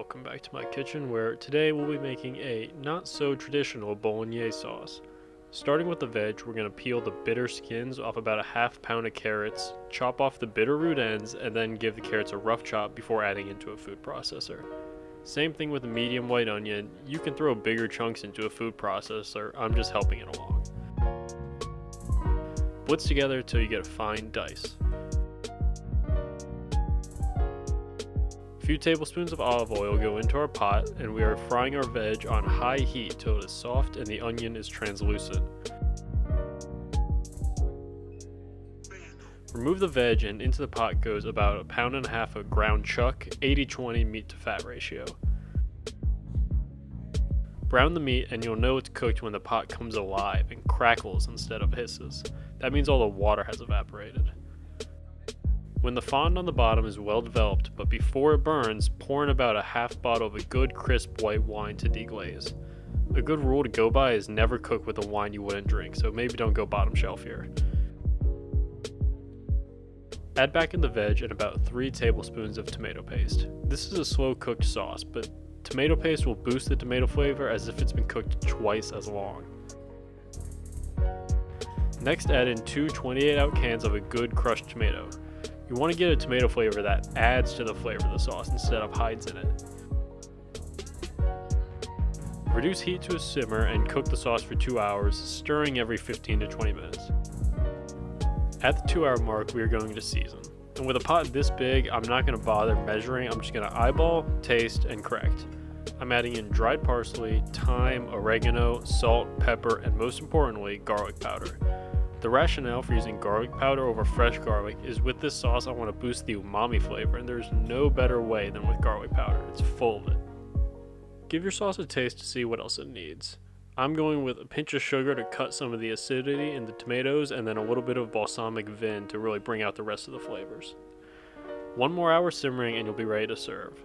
welcome back to my kitchen, where today we'll be making a not so traditional bolognese sauce. Starting with the veg, we're going to peel the bitter skins off about a half pound of carrots, chop off the bitter root ends, and then give the carrots a rough chop before adding into a food processor. Same thing with the medium white onion. You can throw bigger chunks into a food processor, I'm just helping it along. Blitz together till you get a fine dice. A few tablespoons of olive oil go into our pot, and we are frying our veg on high heat till it is soft and the onion is translucent. Remove the veg, and into the pot goes about 1.5 pounds of ground chuck, 80-20 meat to fat ratio. Brown the meat and you'll know it's cooked when the pot comes alive and crackles instead of hisses. That means all the water has evaporated. When the fond on the bottom is well developed, but before it burns, pour in about a half bottle of a good crisp white wine to deglaze. A good rule to go by is never cook with a wine you wouldn't drink, so maybe don't go bottom shelf here. Add back in the veg and about 3 tablespoons of tomato paste. This is a slow cooked sauce, but tomato paste will boost the tomato flavor as if it's been cooked twice as long. Next, add in 2 28-ounce cans of a good crushed tomato. You want to get a tomato flavor that adds to the flavor of the sauce instead of hides in it. Reduce heat to a simmer and cook the sauce for 2 hours, stirring every 15 to 20 minutes. At the 2-hour mark, we are going to season. And with a pot this big, I'm not going to bother measuring, I'm just going to eyeball, taste, and correct. I'm adding in dried parsley, thyme, oregano, salt, pepper, and most importantly, garlic powder. The rationale for using garlic powder over fresh garlic is with this sauce I want to boost the umami flavor, and there's no better way than with garlic powder. It's full of it. Give your sauce a taste to see what else it needs. I'm going with a pinch of sugar to cut some of the acidity in the tomatoes, and then a little bit of balsamic vin to really bring out the rest of the flavors. 1 more hour simmering and you'll be ready to serve.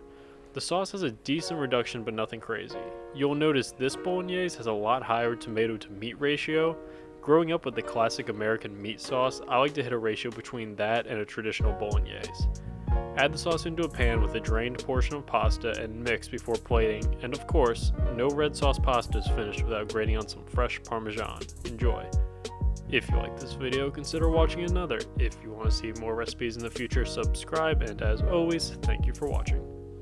The sauce has a decent reduction but nothing crazy. You'll notice this bolognese has a lot higher tomato to meat ratio. Growing up with the classic American meat sauce, I like to hit a ratio between that and a traditional bolognese. Add the sauce into a pan with a drained portion of pasta and mix before plating, and of course, no red sauce pasta is finished without grating on some fresh Parmesan. Enjoy! If you like this video, consider watching another. If you want to see more recipes in the future, subscribe, and as always, thank you for watching.